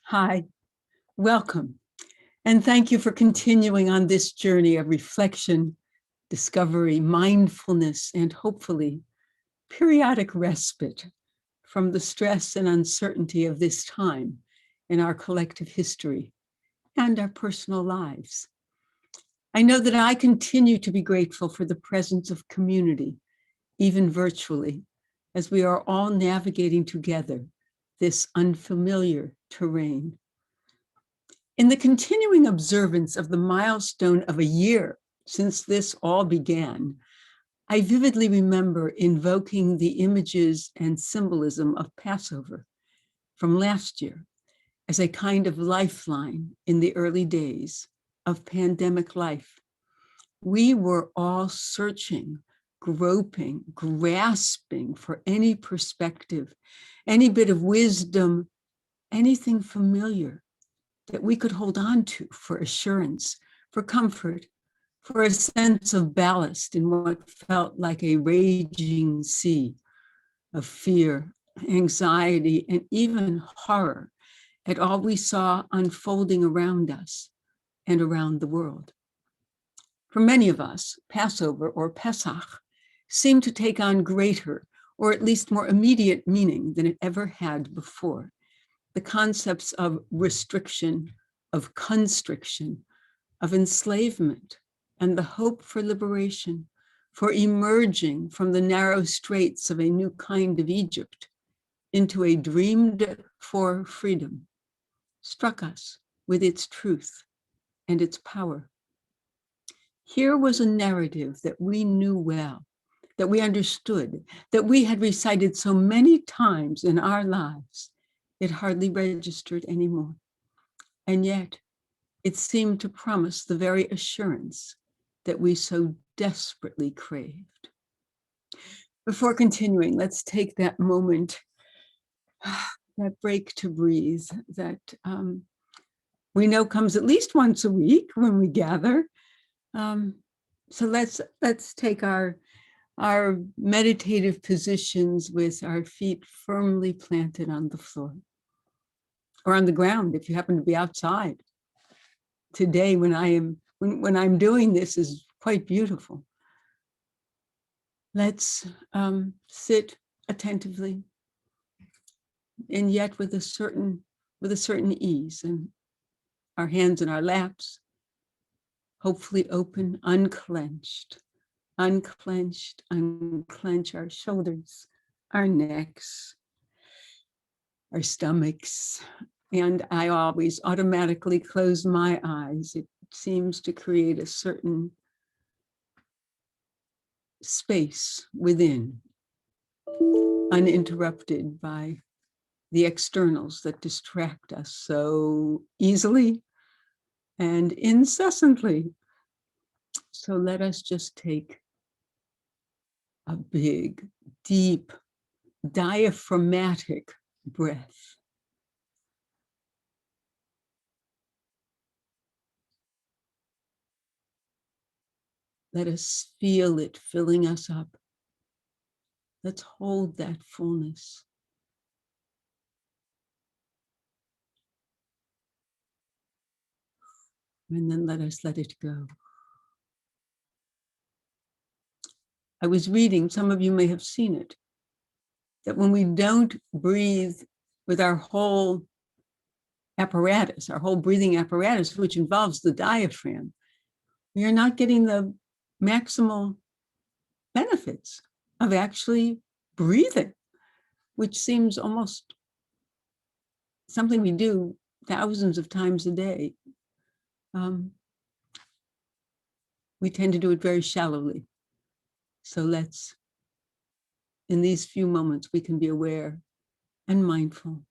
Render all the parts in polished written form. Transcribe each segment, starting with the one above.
Hi, welcome, and thank you for continuing on this journey of reflection, discovery, mindfulness, and hopefully periodic respite from the stress and uncertainty of this time in our collective history and our personal lives. I know that I continue to be grateful for the presence of community, even virtually, as we are all navigating together this unfamiliar terrain. In the continuing observance of the milestone of a year since this all began, I vividly remember invoking the images and symbolism of Passover from last year as a kind of lifeline in the early days of pandemic life. We were all searching, groping, grasping for any perspective, any bit of wisdom, anything familiar that we could hold on to for assurance, for comfort, for a sense of ballast in what felt like a raging sea of fear, anxiety, and even horror at all we saw unfolding around us and around the world. For many of us, Passover or Pesach seemed to take on greater, or at least more immediate meaning than it ever had before. The concepts of restriction, of constriction, of enslavement, and the hope for liberation, for emerging from the narrow straits of a new kind of Egypt into a dreamed for freedom, struck us with its truth and its power. Here was a narrative that we knew well, that we understood, that we had recited so many times in our lives, it hardly registered anymore. And yet, it seemed to promise the very assurance that we so desperately craved. Before continuing, let's take that moment, that break to breathe, that we know comes at least once a week when we gather. So let's take our meditative positions with our feet firmly planted on the floor or on the ground if you happen to be outside. Today, when I'm doing this, is quite beautiful. Let's sit attentively, and yet with a certain ease, and our hands in our laps, hopefully open, unclenched, unclench our shoulders, our necks, our stomachs. And I always automatically close my eyes. It seems to create a certain space within, uninterrupted by the externals that distract us so easily and incessantly. So let us just take a big, deep, diaphragmatic breath. Let us feel it filling us up. Let's hold that fullness. And then let us let it go. I was reading, some of you may have seen it, that when we don't breathe with our whole apparatus, our whole breathing apparatus, which involves the diaphragm, we are not getting the maximal benefits of actually breathing, which seems almost something we do thousands of times a day. We tend to do it very shallowly. So let's, in these few moments, we can be aware and mindful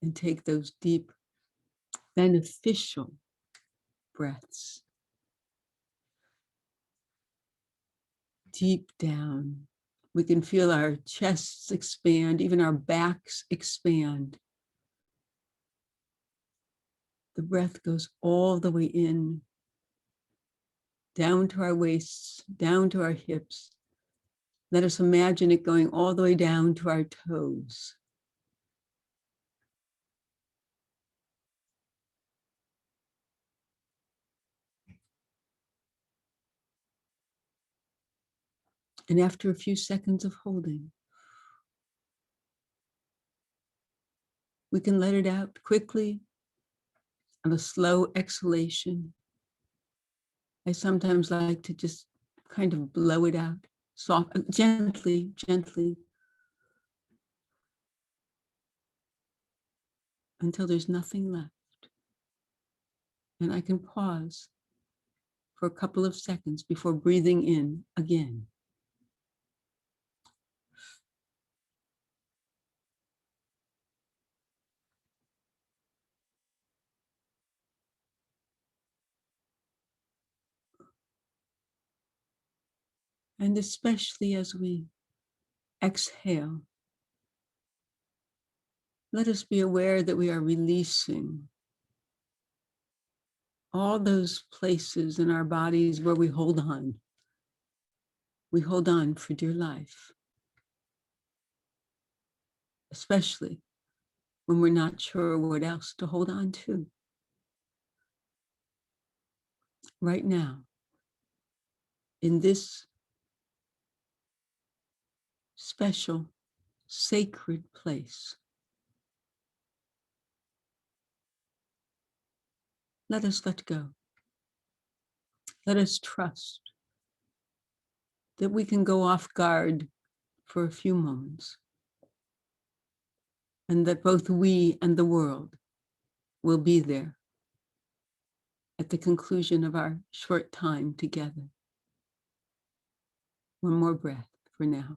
and take those deep, beneficial breaths. Deep down, we can feel our chests expand, even our backs expand. The breath goes all the way in, down to our waists, down to our hips. Let us imagine it going all the way down to our toes. And after a few seconds of holding, we can let it out quickly on a slow exhalation. I sometimes like to just kind of blow it out, gently, gently, until there's nothing left. And I can pause for a couple of seconds before breathing in again. And especially as we exhale, let us be aware that we are releasing all those places in our bodies where we hold on. We hold on for dear life, especially when we're not sure what else to hold on to. Right now, in this special, sacred place, let us let go. Let us trust that we can go off guard for a few moments, and that both we and the world will be there at the conclusion of our short time together. One more breath for now.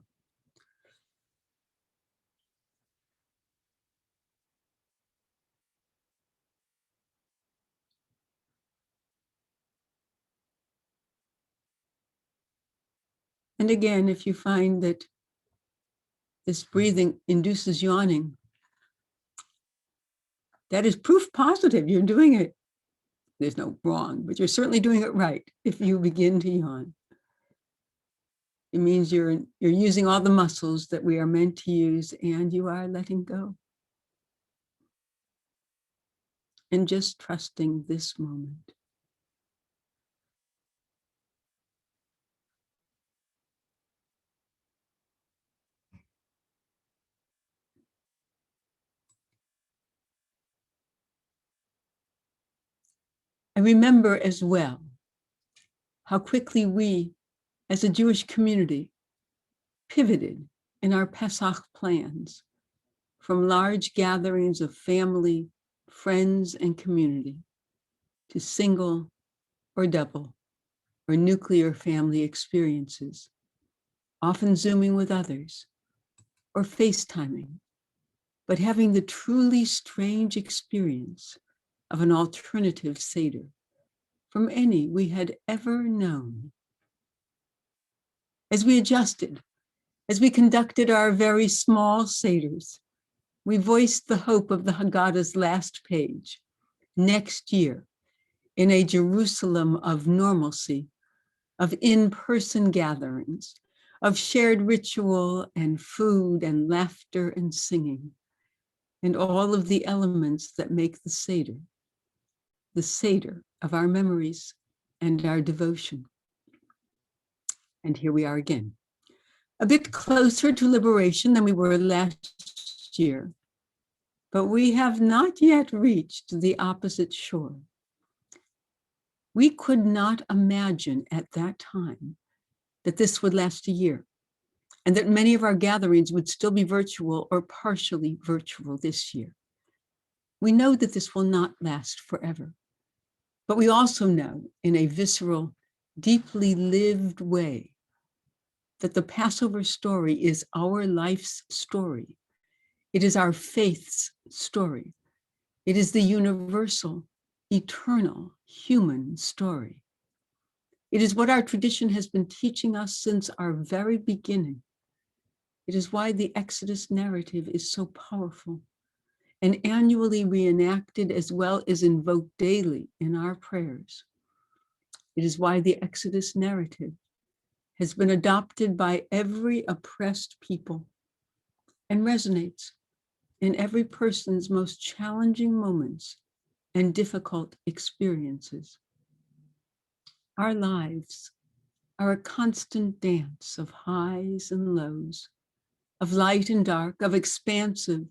And again, if you find that this breathing induces yawning, that is proof positive you're doing it. There's no wrong, but you're certainly doing it right if you begin to yawn. It means you're using all the muscles that we are meant to use, and you are letting go. And just trusting this moment. I remember as well how quickly we, as a Jewish community, pivoted in our Pesach plans from large gatherings of family, friends, and community to single or double or nuclear family experiences, often Zooming with others or FaceTiming, but having the truly strange experience of an alternative Seder from any we had ever known. As we adjusted, as we conducted our very small Seders, we voiced the hope of the Haggadah's last page, next year, in a Jerusalem of normalcy, of in-person gatherings, of shared ritual and food and laughter and singing, and all of the elements that make the Seder of our memories and our devotion. And here we are again, a bit closer to liberation than we were last year, but we have not yet reached the opposite shore. We could not imagine at that time that this would last a year, and that many of our gatherings would still be virtual or partially virtual this year. We know that this will not last forever, but we also know in a visceral, deeply lived way that the Passover story is our life's story. It is our faith's story. It is the universal, eternal, human story. It is what our tradition has been teaching us since our very beginning. It is why the Exodus narrative is so powerful and annually reenacted as well as invoked daily in our prayers. It is why the Exodus narrative has been adopted by every oppressed people and resonates in every person's most challenging moments and difficult experiences. Our lives are a constant dance of highs and lows, of light and dark, of expansive,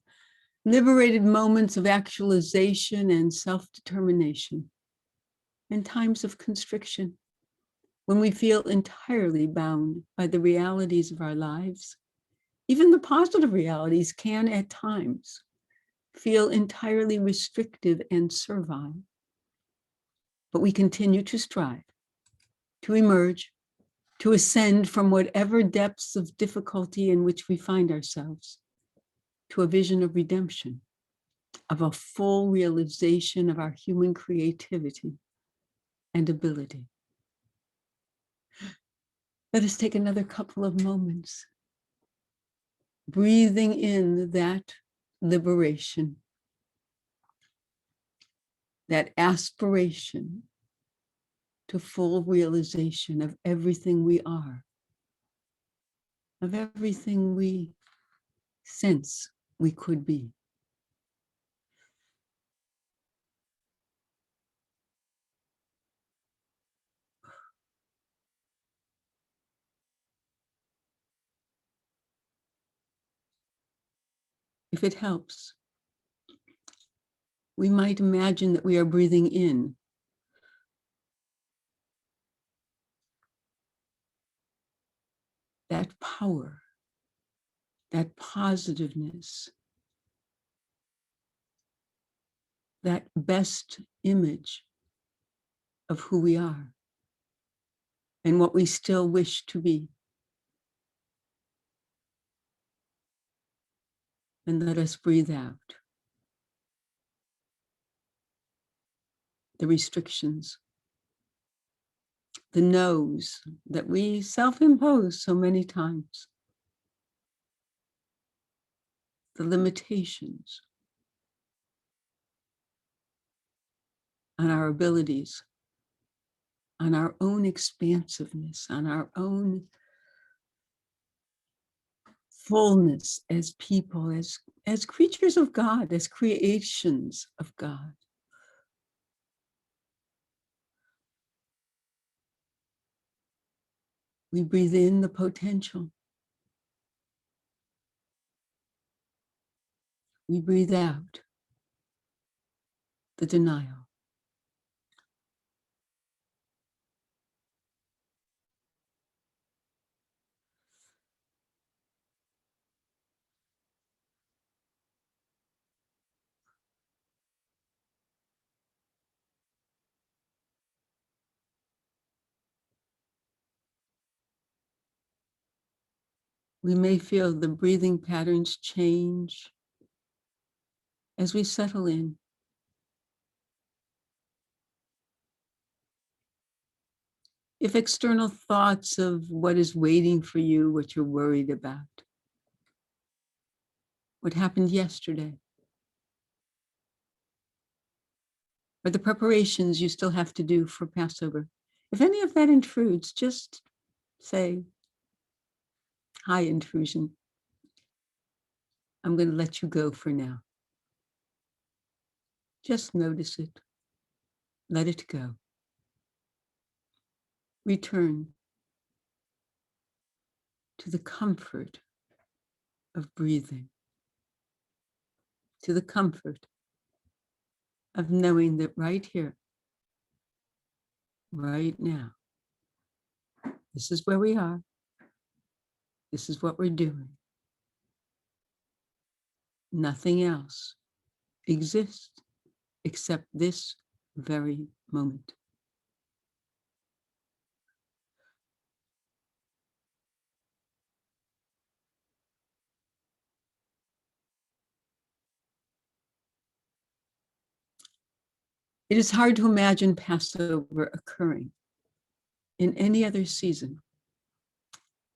liberated moments of actualization and self-determination, and times of constriction, when we feel entirely bound by the realities of our lives. Even the positive realities can at times feel entirely restrictive and servile. But we continue to strive, to emerge, to ascend from whatever depths of difficulty in which we find ourselves, to a vision of redemption, of a full realization of our human creativity and ability. Let us take another couple of moments, breathing in that liberation, that aspiration to full realization of everything we are, of everything we sense we could be. If it helps, we might imagine that we are breathing in that power, that positiveness, that best image of who we are and what we still wish to be. And let us breathe out the restrictions, the no's that we self-impose so many times, the limitations on our abilities, on our own expansiveness, on our own fullness as people, as creatures of God, as creations of God. We breathe in the potential. We breathe out the denial. We may feel the breathing patterns change as we settle in. If external thoughts of what is waiting for you, what you're worried about, what happened yesterday, or the preparations you still have to do for Passover, if any of that intrudes, just say, hi, intrusion. I'm going to let you go for now. Just notice it. Let it go. Return to the comfort of breathing, to the comfort of knowing that right here, right now, this is where we are. This is what we're doing. Nothing else exists except this very moment. It is hard to imagine Passover occurring in any other season.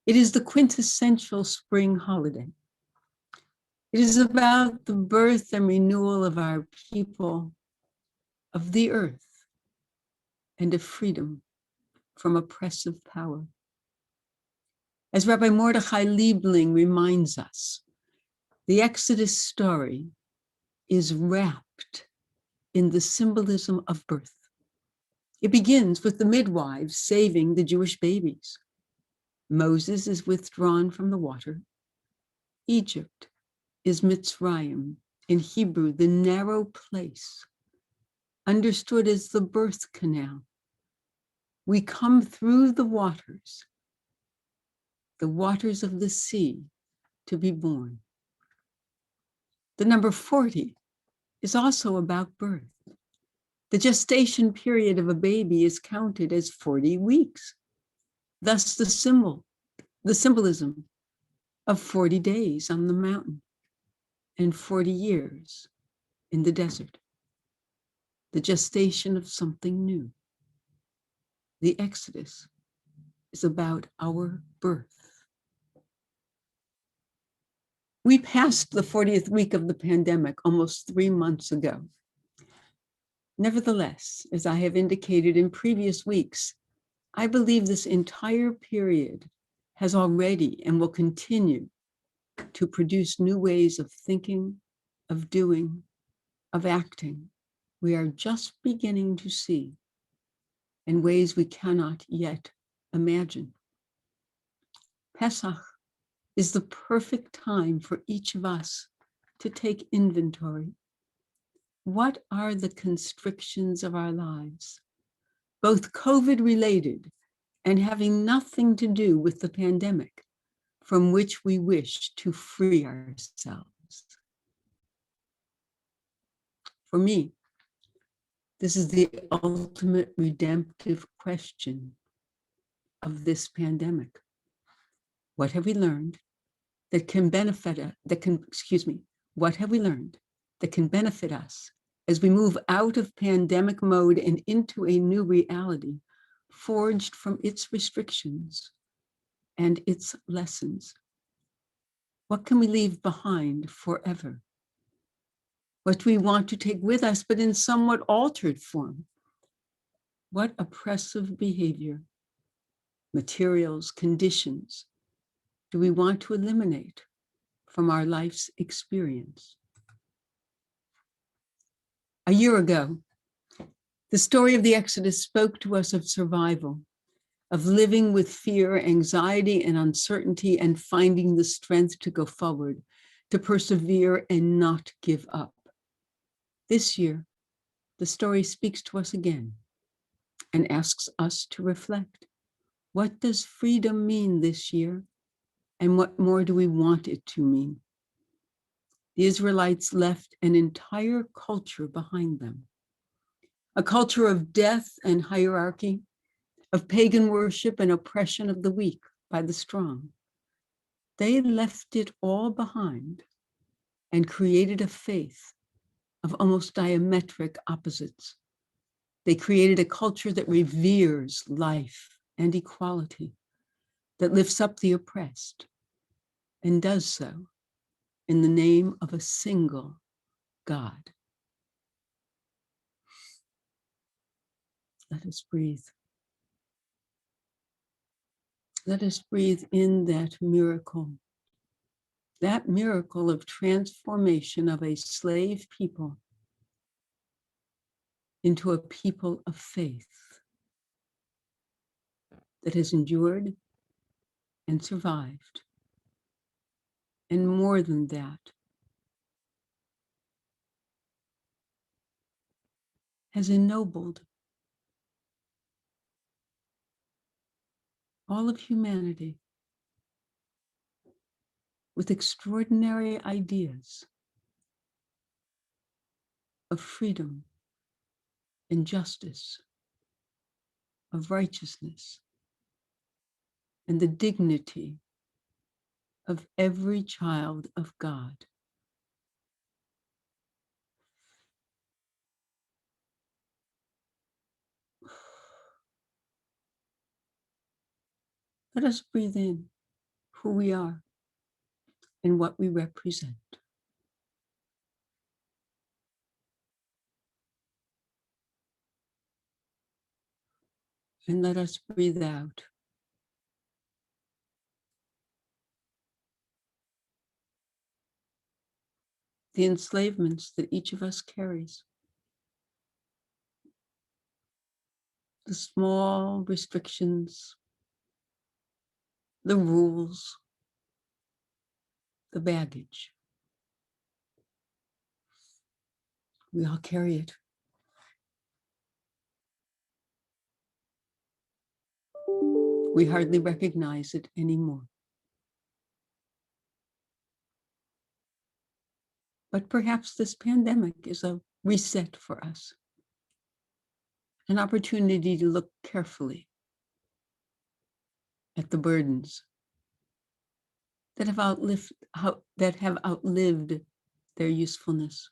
It is the quintessential spring holiday. It is about the birth and renewal of our people, of the earth, and of freedom from oppressive power. As Rabbi Mordechai Liebling reminds us, the Exodus story is wrapped in the symbolism of birth. It begins with the midwives saving the Jewish babies. Moses is withdrawn from the water. Egypt is Mitzrayim, in Hebrew, the narrow place, understood as the birth canal. We come through the waters of the sea, to be born. The number 40 is also about birth. The gestation period of a baby is counted as 40 weeks. Thus the symbolism of 40 days on the mountain and 40 years in the desert. The gestation of something new. The Exodus is about our birth. We passed the 40th week of the pandemic almost 3 months ago. Nevertheless, as I have indicated in previous weeks, I believe this entire period has already and will continue to produce new ways of thinking, of doing, of acting. We are just beginning to see in ways we cannot yet imagine. Pesach is the perfect time for each of us to take inventory. What are the constrictions of our lives, both COVID related and having nothing to do with the pandemic, from which we wish to free ourselves? For me, this is the ultimate redemptive question of this pandemic. What have we learned that can benefit us, what have we learned that can benefit us as we move out of pandemic mode and into a new reality forged from its restrictions and its lessons? What can we leave behind forever? What do we want to take with us, but in somewhat altered form? What oppressive behavior, materials, conditions do we want to eliminate from our life's experience? A year ago, the story of the Exodus spoke to us of survival, of living with fear, anxiety, and uncertainty, and finding the strength to go forward, to persevere and not give up. This year, the story speaks to us again and asks us to reflect. What does freedom mean this year? And what more do we want it to mean? The Israelites left an entire culture behind them. A culture of death and hierarchy, of pagan worship and oppression of the weak by the strong. They left it all behind and created a faith of almost diametric opposites. They created a culture that reveres life and equality, that lifts up the oppressed, and does so in the name of a single God. Let us breathe. Let us breathe in that miracle of transformation of a slave people into a people of faith that has endured and survived. And more than that, has ennobled all of humanity with extraordinary ideas of freedom and justice, of righteousness, and the dignity of every child of God. Let us breathe in who we are and what we represent. And let us breathe out the enslavements that each of us carries. the small restrictions, the rules, the baggage. We all carry it. We hardly recognize it anymore. But perhaps this pandemic is a reset for us, an opportunity to look carefully at the burdens that have outlived their usefulness,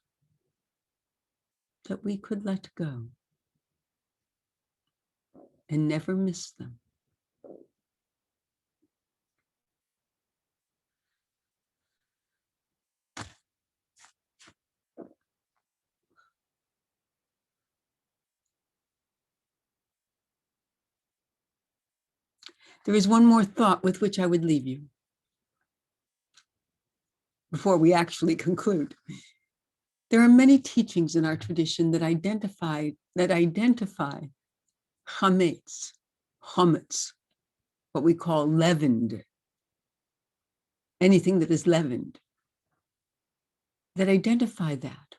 that we could let go and never miss them. There is one more thought with which I would leave you before we actually conclude. There are many teachings in our tradition that identify chametz, what we call leavened, anything that is leavened, that identify that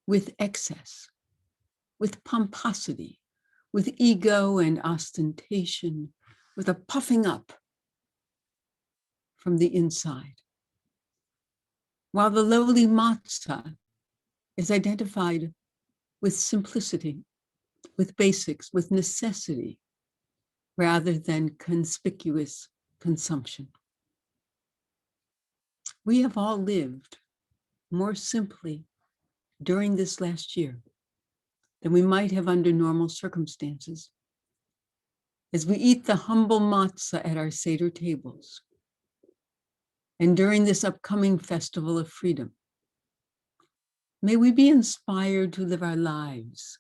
with excess, with pomposity, with ego and ostentation, with a puffing up from the inside. While the lowly matzah is identified with simplicity, with basics, with necessity, rather than conspicuous consumption. We have all lived more simply during this last year than we might have under normal circumstances. As we eat the humble matzah at our Seder tables, and during this upcoming festival of freedom, may we be inspired to live our lives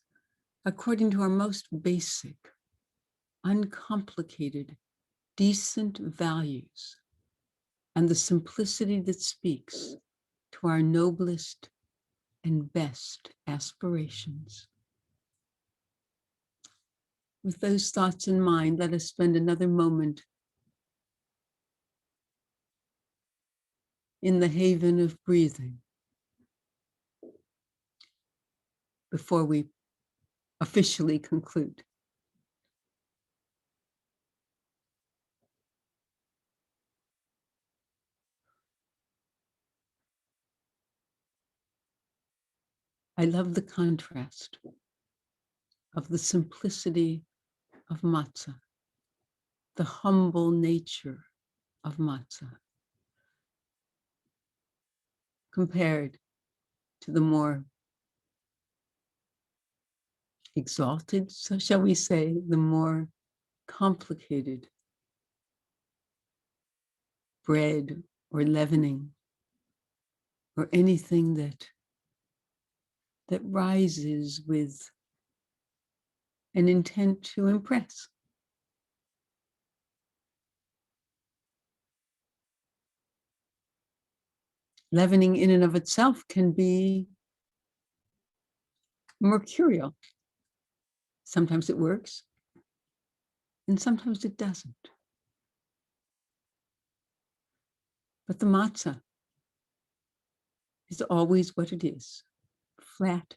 according to our most basic, uncomplicated, decent values, and the simplicity that speaks to our noblest and best aspirations. With those thoughts in mind, let us spend another moment in the haven of breathing before we officially conclude. I love the contrast of the simplicity of matzah, the humble nature of matzah, compared to the more exalted, so shall we say, the more complicated bread or leavening or anything that rises with an intent to impress. Leavening in and of itself can be mercurial. Sometimes it works, and sometimes it doesn't. But the matzah is always what it is: flat,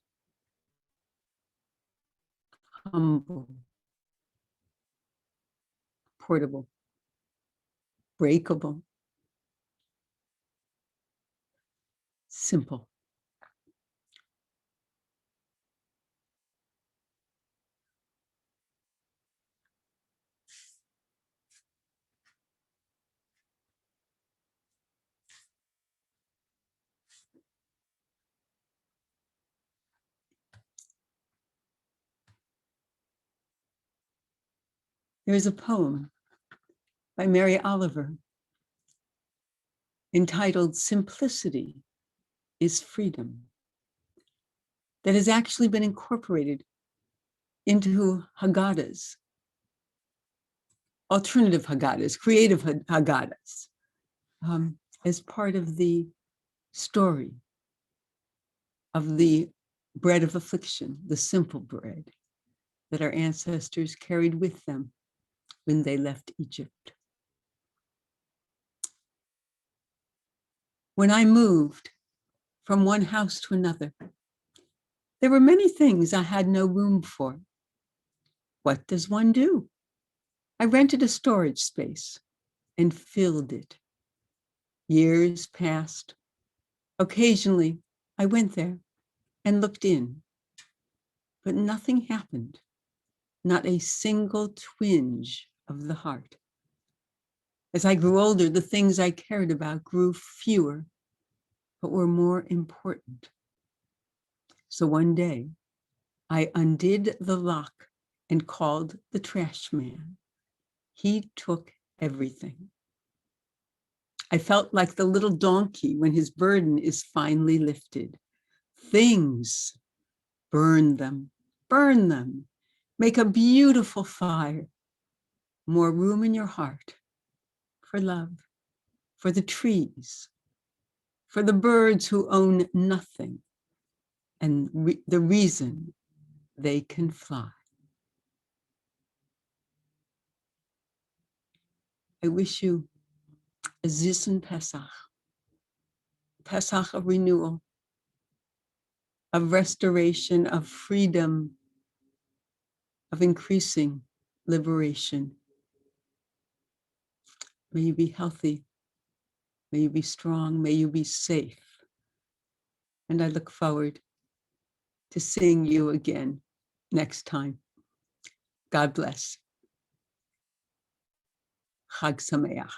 humble, portable, breakable, simple. There is a poem by Mary Oliver entitled "Simplicity is Freedom" that has actually been incorporated into Haggadahs, alternative Haggadahs, creative Haggadahs, as part of the story of the bread of affliction, the simple bread. that our ancestors carried with them when they left Egypt. When I moved from one house to another, there were many things I had no room for. What does one do? I rented a storage space and filled it. Years passed. Occasionally, I went there and looked in, but nothing happened, not a single twinge of the heart. As I grew older, the things I cared about grew fewer, but were more important. So one day, I undid the lock and called the trash man. He took everything. I felt like the little donkey when his burden is finally lifted. Things, burn them, make a beautiful fire. More room in your heart for love, for the trees, for the birds who own nothing, and the reason they can fly. I wish you a Zisen Pesach, Pesach of renewal, of restoration, of freedom, of increasing liberation. May you be healthy. May you be strong. May you be safe. And I look forward to seeing you again next time. God bless. Chag Sameach.